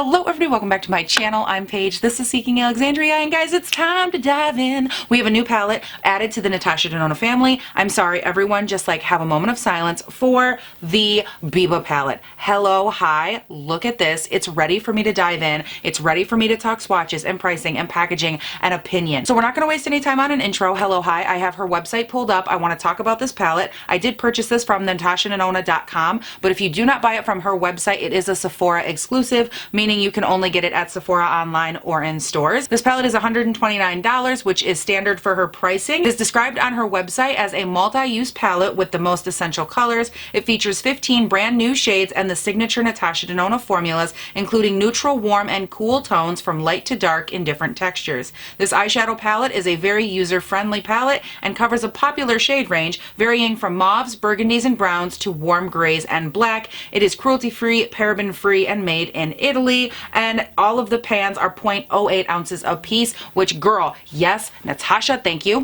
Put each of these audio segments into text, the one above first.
Hello everybody, welcome back to my channel. I'm Paige, this is Seeking Alexandria, and guys, it's time to dive in. We have a new palette added to the Natasha Denona family. I'm sorry everyone, just like have a moment of silence for the Biba palette. Hello, hi, look at this. It's ready for me to dive in. It's ready for me to talk swatches and pricing and packaging and opinion. So we're not going to waste any time on an intro. Hello, hi, I have her website pulled up. I want to talk about this palette. I did purchase this from NatashaDenona.com, but if you do not buy it from her website, it is a Sephora exclusive, meaning you can only get it at Sephora online or in stores. This palette is $129, which is standard for her pricing. It is described on her website as a multi-use palette with the most essential colors. It features 15 brand new shades and the signature Natasha Denona formulas, including neutral, warm, and cool tones from light to dark in different textures. This eyeshadow palette is a very user-friendly palette and covers a popular shade range varying from mauves, burgundies, and browns to warm grays and black. It is cruelty-free, paraben-free, and made in Italy. And all of the pans are 0.08 ounces a piece, which, girl, yes, Natasha, thank you.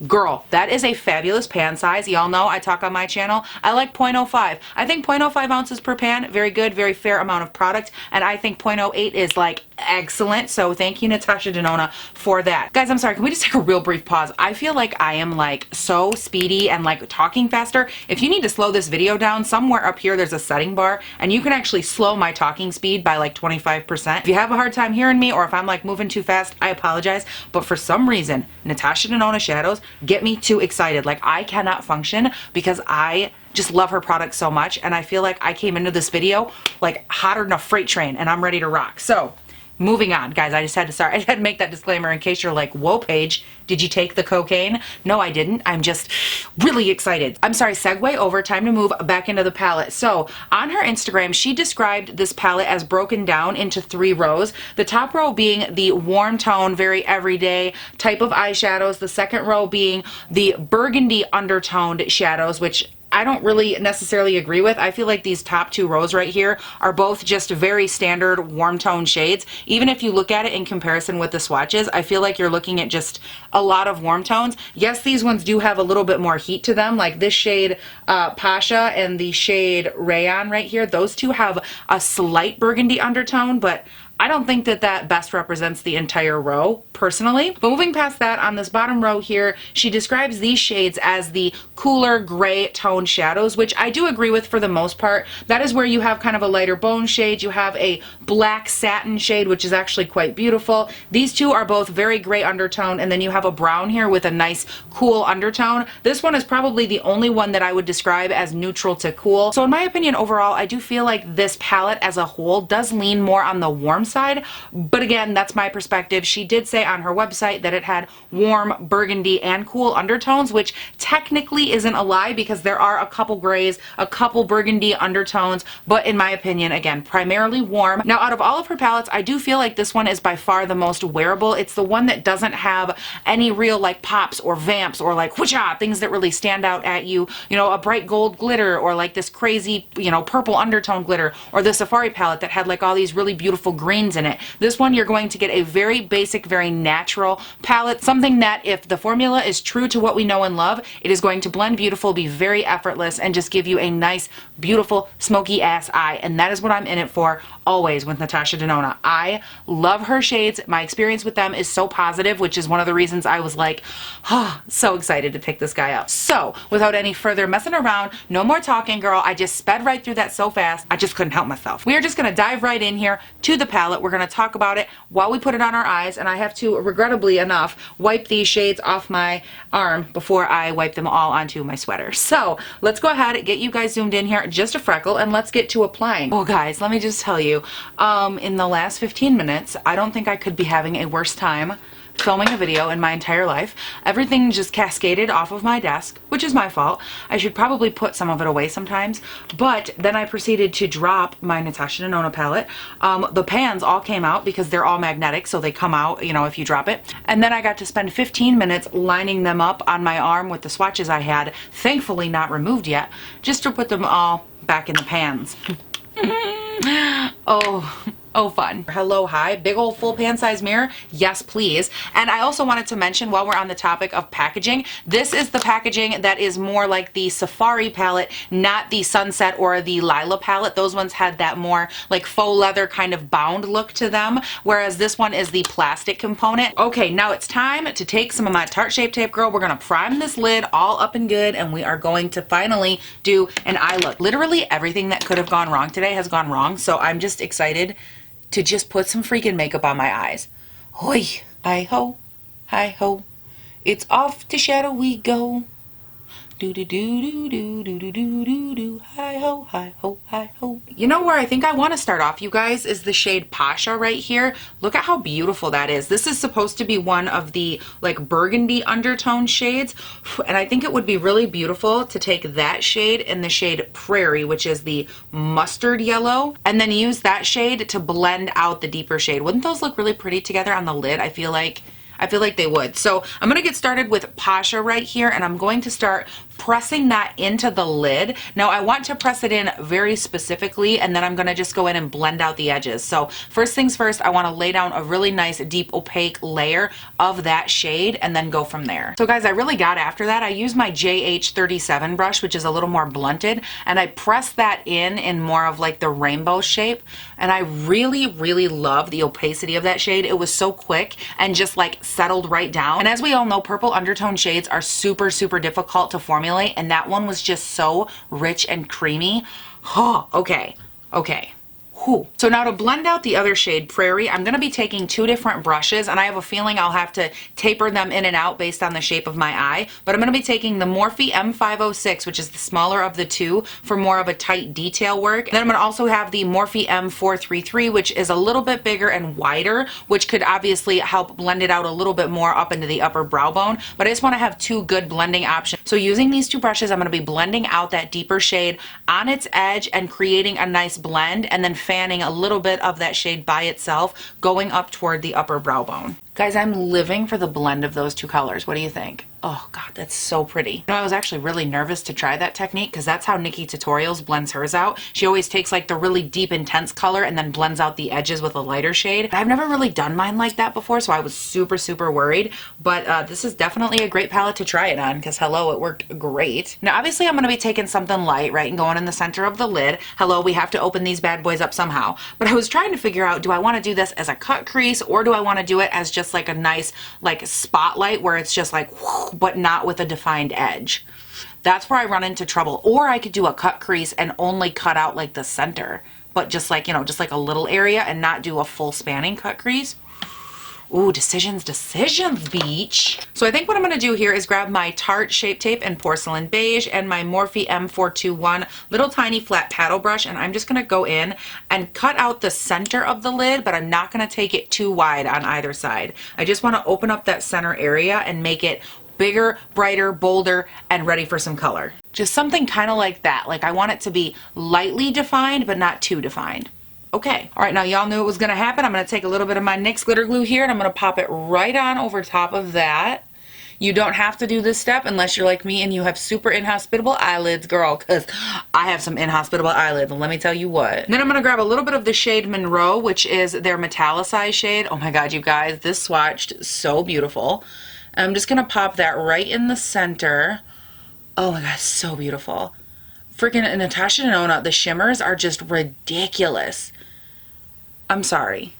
Girl, that is a fabulous pan size. Y'all know I talk on my channel. I like 0.05. I think 0.05 ounces per pan, very good, very fair amount of product. And I think 0.08 is like excellent. So thank you, Natasha Denona, for that. Guys, I'm sorry. Can we just take a real brief pause? I feel like I am like so speedy and like talking faster. If you need to slow this video down, somewhere up here there's a setting bar and you can actually slow my talking speed by like 25%. If you have a hard time hearing me or if I'm like moving too fast, I apologize. But for some reason, Natasha Denona shadows get me too excited. Like I cannot function because I just love her product so much, and I feel like I came into this video like hotter than a freight train and I'm ready to rock. So moving on, guys, I just had to make that disclaimer in case you're like, whoa, Paige, did you take the cocaine? No, I didn't. I'm just really excited. I'm sorry, segue over, time to move back into the palette. So on her Instagram, she described this palette as broken down into 3 rows. The top row being the warm tone, very everyday type of eyeshadows. The second row being the burgundy undertoned shadows, which I don't really necessarily agree with. I feel like these top 2 rows right here are both just very standard warm tone shades. Even if you look at it in comparison with the swatches, I feel like you're looking at just a lot of warm tones. Yes, these ones do have a little bit more heat to them, like this shade Pasha and the shade Rayon right here. Those two have a slight burgundy undertone, but I don't think that that best represents the entire row, personally. But moving past that, on this bottom row here, she describes these shades as the cooler gray tone shadows, which I do agree with for the most part. That is where you have kind of a lighter bone shade. You have a black satin shade, which is actually quite beautiful. These two are both very gray undertone, and then you have a brown here with a nice cool undertone. This one is probably the only one that I would describe as neutral to cool. So in my opinion, overall, I do feel like this palette as a whole does lean more on the warm side, but again, that's my perspective. She did say on her website that it had warm burgundy and cool undertones, which technically isn't a lie because there are a couple grays, a couple burgundy undertones, but in my opinion, again, primarily warm. Now, out of all of her palettes, I do feel like this one is by far the most wearable. It's the one that doesn't have any real like pops or vamps or like whoosh-ah, things that really stand out at you, you know, a bright gold glitter or like this crazy, you know, purple undertone glitter, or the Safari palette that had like all these really beautiful greens in it. This one, you're going to get a very basic, very natural palette, something that if the formula is true to what we know and love, it is going to blend beautiful, be very effortless, and just give you a nice, beautiful, smoky ass eye. And that is what I'm in it for always with Natasha Denona. I love her shades. My experience with them is so positive, which is one of the reasons I was like, oh, so excited to pick this guy up. So without any further messing around, no more talking, girl. I just sped right through that so fast. I just couldn't help myself. We are just going to dive right in here to the palette. We're going to talk about it while we put it on our eyes, and I have to, regrettably enough, wipe these shades off my arm before I wipe them all onto my sweater. So let's go ahead and get you guys zoomed in here just a freckle, and let's get to applying. Oh guys, let me just tell you, in the last 15 minutes, I don't think I could be having a worse time filming a video in my entire life. Everything just cascaded off of my desk, which is my fault. I should probably put some of it away sometimes, but then I proceeded to drop my Natasha Denona palette. The pans all came out because they're all magnetic, so they come out, you know, if you drop it. And then I got to spend 15 minutes lining them up on my arm with the swatches I had, thankfully not removed yet, just to put them all back in the pans. Oh, Oh, fun. Hello, hi. Big old full pan size mirror. Yes, please. And I also wanted to mention, while we're on the topic of packaging, this is the packaging that is more like the Safari palette, not the Sunset or the Lila palette. Those ones had that more like faux leather kind of bound look to them, whereas this one is the plastic component. Okay, now it's time to take some of my Tarte Shape Tape, girl. We're gonna prime this lid all up and good, and we are going to finally do an eye look. Literally everything that could have gone wrong today has gone wrong, so I'm just excited to just put some freaking makeup on my eyes. Hoi, hi ho, hi ho, it's off to shadow we go. Do do do do do do do do do do, hi ho, hi ho, hi ho. You know where I think I want to start off, you guys, is the shade Pasha right here. Look at how beautiful that is. This is supposed to be one of the like burgundy undertone shades, and I think it would be really beautiful to take that shade and the shade Prairie, which is the mustard yellow, and then use that shade to blend out the deeper shade. Wouldn't those look really pretty together on the lid? I feel like they would. So I'm going to get started with Pasha right here, and I'm going to start pressing that into the lid. Now I want to press it in very specifically, and then I'm going to just go in and blend out the edges. So first things first, I want to lay down a really nice deep opaque layer of that shade and then go from there. So guys, I really got after that. I used my JH37 brush, which is a little more blunted, and I pressed that in more of like the rainbow shape, and I really love the opacity of that shade. It was so quick and just like settled right down. And as we all know, purple undertone shades are super difficult to formulate, and that one was just so rich and creamy. Oh, okay. Whew. So now to blend out the other shade, Prairie, I'm going to be taking two different brushes, and I have a feeling I'll have to taper them in and out based on the shape of my eye, but I'm going to be taking the Morphe M506, which is the smaller of the two, for more of a tight detail work. And then I'm going to also have the Morphe M433, which is a little bit bigger and wider, which could obviously help blend it out a little bit more up into the upper brow bone, but I just want to have two good blending options. So using these two brushes, I'm going to be blending out that deeper shade on its edge and creating a nice blend, and then fanning a little bit of that shade by itself going up toward the upper brow bone. Guys, I'm living for the blend of those two colors. What do you think? Oh God, that's so pretty. You know, I was actually really nervous to try that technique because that's how Nikki Tutorials blends hers out. She always takes like the really deep intense color and then blends out the edges with a lighter shade. I've never really done mine like that before, so I was super worried, but this is definitely a great palette to try it on because hello, it worked great. Now obviously I'm going to be taking something light, right, and going in the center of the lid. Hello, we have to open these bad boys up somehow. But I was trying to figure out, do I want to do this as a cut crease, or do I want to do it as just like a nice like spotlight where it's just like whoosh, but not with a defined edge? That's where I run into trouble. Or I could do a cut crease and only cut out like the center, but just like, you know, just like a little area and not do a full spanning cut crease. Ooh, decisions, beach. So I think what I'm going to do here is grab my Tarte Shape Tape and Porcelain Beige and my Morphe M421 little tiny flat paddle brush, and I'm just going to go in and cut out the center of the lid, but I'm not going to take it too wide on either side. I just want to open up that center area and make it bigger, brighter, bolder, and ready for some color. Just something kind of like that. Like I want it to be lightly defined, but not too defined. Okay, all right, now y'all knew it was gonna happen. I'm gonna take a little bit of my NYX Glitter Glue here and I'm gonna pop it right on over top of that. You don't have to do this step unless you're like me and you have super inhospitable eyelids, girl, because I have some inhospitable eyelids, and let me tell you what. Then I'm gonna grab a little bit of the shade Monroe, which is their metallicized shade. Oh my God, you guys, this swatched so beautiful. I'm just gonna pop that right in the center. Oh my God, so beautiful. Freaking Natasha Denona, the shimmers are just ridiculous. I'm sorry.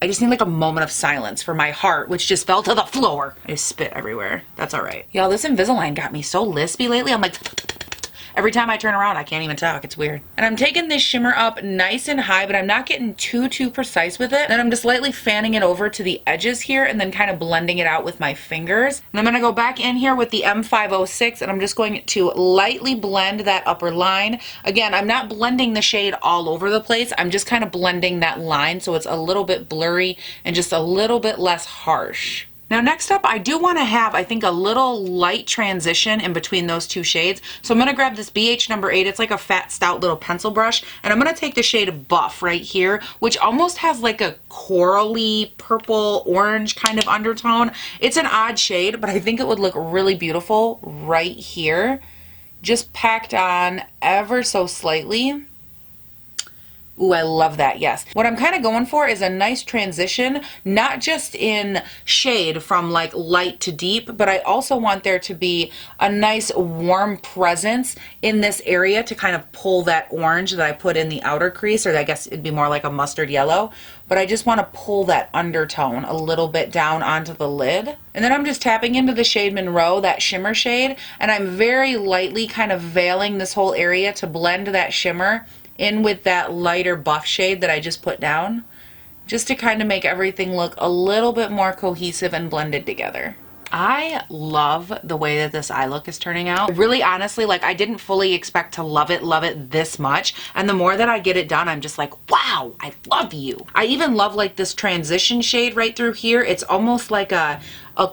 I just need like a moment of silence for my heart, which just fell to the floor. I just spit everywhere. That's all right. Y'all, this Invisalign got me so lispy lately. I'm like, every time I turn around, I can't even talk. It's weird. And I'm taking this shimmer up nice and high, but I'm not getting too precise with it. Then I'm just lightly fanning it over to the edges here and then kind of blending it out with my fingers. And I'm going to go back in here with the M506 and I'm just going to lightly blend that upper line. Again, I'm not blending the shade all over the place. I'm just kind of blending that line so it's a little bit blurry and just a little bit less harsh. Now next up, I do want to have, I think, a little light transition in between those two shades. So I'm going to grab this BH number 8. It's like a fat, stout little pencil brush. And I'm going to take the shade Buff right here, which almost has like a corally, purple, orange kind of undertone. It's an odd shade, but I think it would look really beautiful right here. Just packed on ever so slightly. Ooh, I love that, yes. What I'm kind of going for is a nice transition, not just in shade from like light to deep, but I also want there to be a nice warm presence in this area to kind of pull that orange that I put in the outer crease, or I guess it'd be more like a mustard yellow. But I just want to pull that undertone a little bit down onto the lid. And then I'm just tapping into the shade Monroe, that shimmer shade, and I'm very lightly kind of veiling this whole area to blend that shimmer in with that lighter buff shade that I just put down, just to kind of make everything look a little bit more cohesive and blended together. I love the way that this eye look is turning out. Really, honestly, like I didn't fully expect to love it this much. And the more that I get it done, I'm just like, wow, I love you. I even love like this transition shade right through here. It's almost like a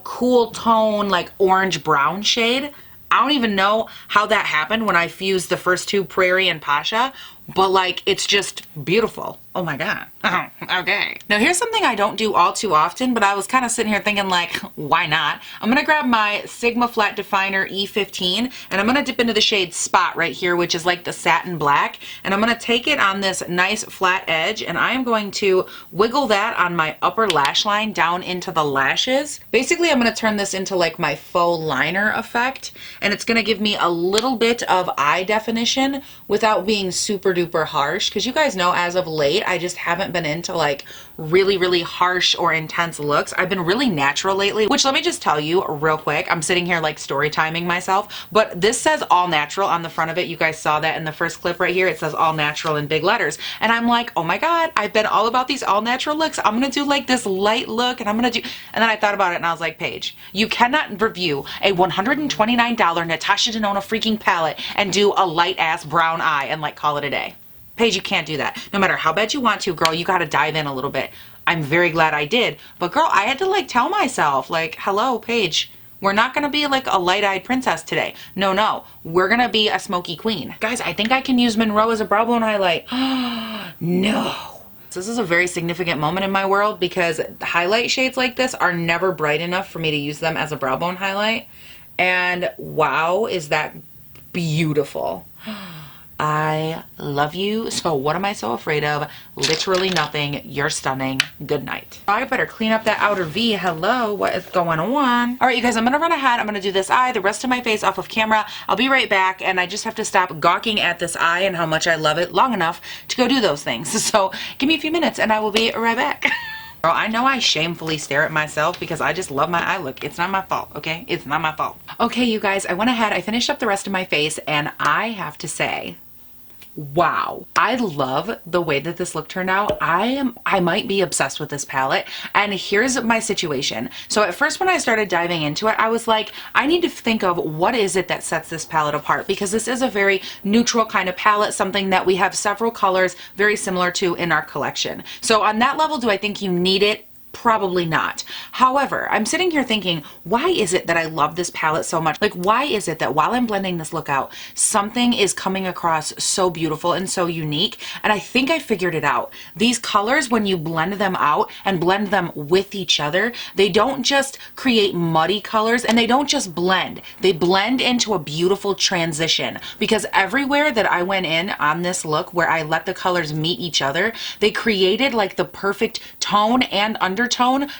cool tone, like orange brown shade. I don't even know how that happened when I fused the first two, Prairie and Pasha, but like it's just beautiful. Oh my god. Okay. Now here's something I don't do all too often, but I was kind of sitting here thinking like, why not? I'm gonna grab my Sigma Flat Definer E15 and I'm gonna dip into the shade Spot right here, which is like the satin black, and I'm gonna take it on this nice flat edge and I am going to wiggle that on my upper lash line down into the lashes. Basically, I'm gonna turn this into like my faux liner effect, and it's gonna give me a little bit of eye definition without being super duper harsh, because you guys know as of late I just haven't been into like really harsh or intense looks. I've been really natural lately, which let me just tell you real quick, I'm sitting here like story timing myself, but this says all natural on the front of it. You guys saw that in the first clip right here. It says all natural in big letters, and I'm like, oh my god, I've been all about these all natural looks. I'm gonna do like this light look, and I'm gonna do, and then I thought about it and I was like, Paige, you cannot review a $129 Natasha Denona freaking palette and do a light ass brown eye and like call it a day. Paige, you can't do that. No matter how bad you want to, girl, you gotta dive in a little bit. I'm very glad I did, but girl, I had to like tell myself like, hello, Paige, we're not gonna be like a light-eyed princess today. No, we're gonna be a smoky queen. Guys, I think I can use Monroe as a brow bone highlight. No. So this is a very significant moment in my world because highlight shades like this are never bright enough for me to use them as a brow bone highlight. And wow, is that beautiful. I love you. So what am I so afraid of? Literally nothing. You're stunning. Good night. I better clean up that outer V. Hello, what is going on? All right, you guys, I'm gonna run ahead. I'm gonna do this eye, the rest of my face off of camera. I'll be right back, and I just have to stop gawking at this eye and how much I love it long enough to go do those things. So give me a few minutes and I will be right back. Girl, I know I shamefully stare at myself because I just love my eye look. It's not my fault, okay? It's not my fault. Okay, you guys, I went ahead, I finished up the rest of my face, and I have to say, wow, I love the way that this look turned out. I might be obsessed with this palette, and here's my situation. So at first when I started diving into it, I was like, I need to think of what is it that sets this palette apart, because this is a very neutral kind of palette, something that we have several colors very similar to in our collection. So on that level, do I think you need it? Probably not. However, I'm sitting here thinking, why is it that I love this palette so much? Like, why is it that while I'm blending this look out, something is coming across so beautiful and so unique? And I think I figured it out. These colors, when you blend them out and blend them with each other, they don't just create muddy colors and they don't just blend. They blend into a beautiful transition, because everywhere that I went in on this look where I let the colors meet each other, they created like the perfect tone and undertone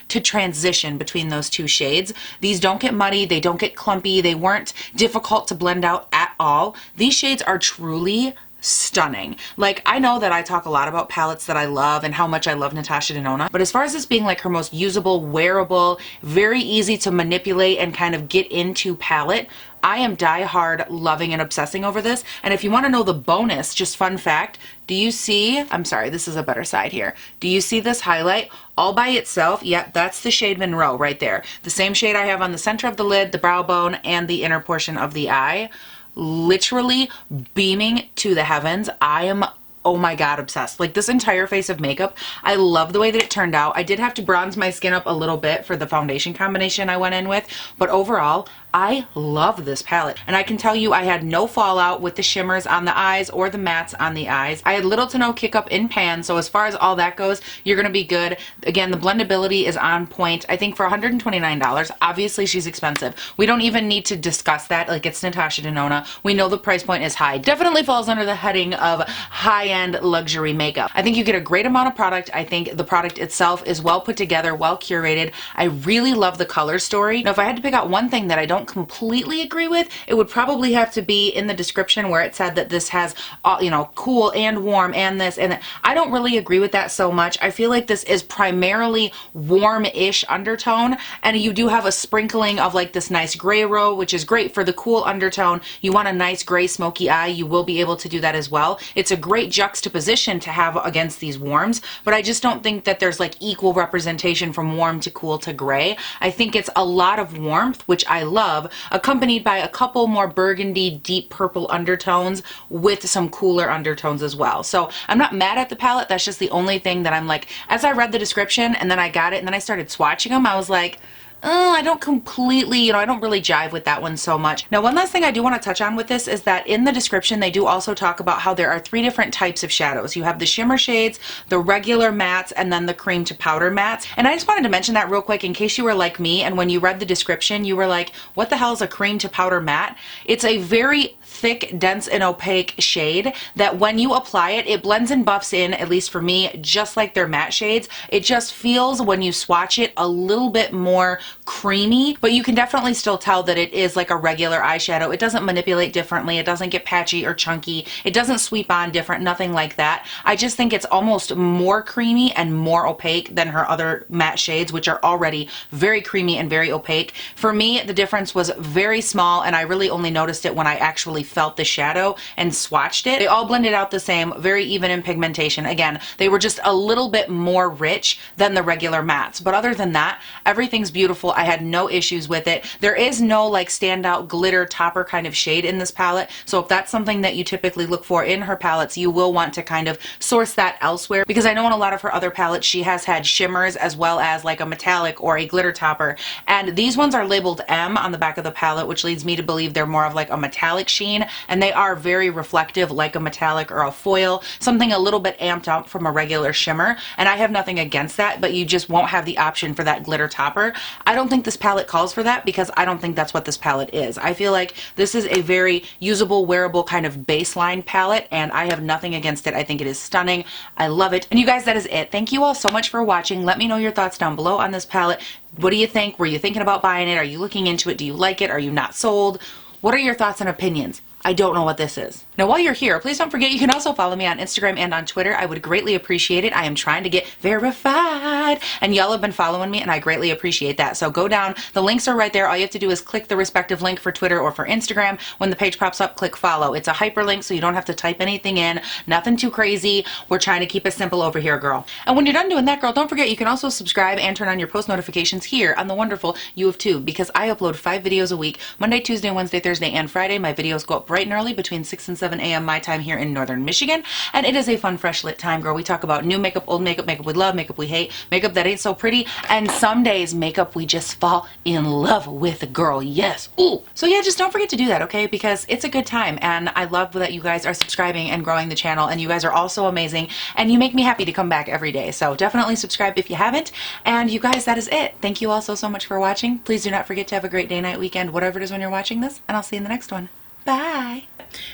to transition between those two shades. These don't get muddy, they don't get clumpy, they weren't difficult to blend out at all. These shades are truly stunning. Like, I know that I talk a lot about palettes that I love and how much I love Natasha Denona, but as far as this being like her most usable, wearable, very easy to manipulate and kind of get into palette, I am die-hard loving and obsessing over this. And if you want to know the bonus, just fun fact, do you see, I'm sorry, this is a better side here. Do you see this highlight all by itself? Yep, that's the shade Monroe right there. The same shade I have on the center of the lid, the brow bone, and the inner portion of the eye. Literally beaming to the heavens. I am, oh my god, obsessed. Like, this entire face of makeup, I love the way that it turned out. I did have to bronze my skin up a little bit for the foundation combination I went in with, but overall, I love this palette. And I can tell you I had no fallout with the shimmers on the eyes or the mattes on the eyes. I had little to no kick up in pan. So as far as all that goes, you're going to be good. Again, the blendability is on point. I think for $129, obviously she's expensive. We don't even need to discuss that. Like, it's Natasha Denona. We know the price point is high. Definitely falls under the heading of high-end luxury makeup. I think you get a great amount of product. I think the product itself is well put together, well curated. I really love the color story. Now, if I had to pick out one thing that I don't completely agree with, it would probably have to be in the description where it said that this has, you know, cool and warm and this and that. I don't really agree with that so much. I feel like this is primarily warm-ish undertone, and you do have a sprinkling of like this nice gray row, which is great for the cool undertone. You want a nice gray smoky eye, you will be able to do that as well. It's a great juxtaposition to have against these warms, but I just don't think that there's like equal representation from warm to cool to gray. I think it's a lot of warmth, which I love, accompanied by a couple more burgundy, deep purple undertones with some cooler undertones as well. So I'm not mad at the palette. That's just the only thing that I'm like, as I read the description and then I got it and then I started swatching them, I was like, oh, I don't completely, you know, I don't really jive with that one so much. Now, one last thing I do want to touch on with this is that in the description, they do also talk about how there are 3 different types of shadows. You have the shimmer shades, the regular mattes, and then the cream to powder mattes. And I just wanted to mention that real quick in case you were like me and when you read the description, you were like, what the hell is a cream to powder matte? It's a very thick, dense, and opaque shade that when you apply it, it blends and buffs in, at least for me, just like their matte shades. It just feels, when you swatch it, a little bit more creamy, but you can definitely still tell that it is like a regular eyeshadow. It doesn't manipulate differently. It doesn't get patchy or chunky. It doesn't sweep on different, nothing like that. I just think it's almost more creamy and more opaque than her other matte shades, which are already very creamy and very opaque. For me, the difference was very small, and I really only noticed it when I actually felt the shadow and swatched it. They all blended out the same, very even in pigmentation. Again, they were just a little bit more rich than the regular mattes, but other than that, everything's beautiful. I had no issues with it. There is no like standout glitter topper kind of shade in this palette, so if that's something that you typically look for in her palettes, you will want to kind of source that elsewhere, because I know in a lot of her other palettes she has had shimmers as well as like a metallic or a glitter topper, and these ones are labeled M on the back of the palette, which leads me to believe they're more of like a metallic sheen, and they are very reflective like a metallic or a foil, something a little bit amped up from a regular shimmer, and I have nothing against that, but you just won't have the option for that glitter topper. I don't think this palette calls for that because I don't think that's what this palette is. I feel like this is a very usable, wearable kind of baseline palette, and I have nothing against it. I think it is stunning. I love it. And you guys, that is it. Thank you all so much for watching. Let me know your thoughts down below on this palette. What do you think? Were you thinking about buying it? Are you looking into it? Do you like it? Are you not sold? What are your thoughts and opinions? I don't know what this is. Now, while you're here, please don't forget you can also follow me on Instagram and on Twitter. I would greatly appreciate it. I am trying to get verified, and y'all have been following me, and I greatly appreciate that. So go down. The links are right there. All you have to do is click the respective link for Twitter or for Instagram. When the page pops up, click follow. It's a hyperlink, so you don't have to type anything in. Nothing too crazy. We're trying to keep it simple over here, girl. And when you're done doing that, girl, don't forget you can also subscribe and turn on your post notifications here on the wonderful You of Tube, because I upload 5 videos a week, Monday, Tuesday, Wednesday, Thursday, and Friday. My videos go up bright and early between 6 and 7 a.m. my time here in Northern Michigan, and it is a fun, fresh lit time, girl. We talk about new makeup, old makeup, makeup we love, makeup we hate, makeup that ain't so pretty, and some days makeup we just fall in love with, girl. Yes. Ooh. So yeah, just don't forget to do that, okay? Because it's a good time, and I love that you guys are subscribing and growing the channel, and you guys are all so amazing, and you make me happy to come back every day. So definitely subscribe if you haven't, and you guys, that is it. Thank you all so much for watching. Please do not forget to have a great day, night, weekend, whatever it is when you're watching this, and I'll see you in the next one. Bye.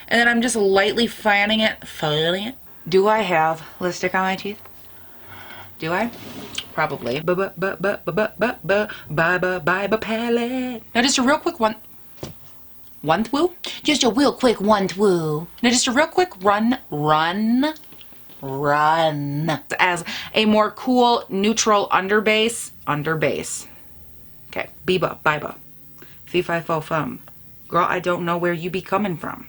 And then I'm just lightly fanning it. Do I have lipstick on my teeth? Do I? Probably. Palette. Now just a real quick one. Just a real quick one-thwoo. Now just a real quick run. As a more cool, neutral underbase. Okay. Biba. Fee fi fo fum. Girl, I don't know where you be coming from.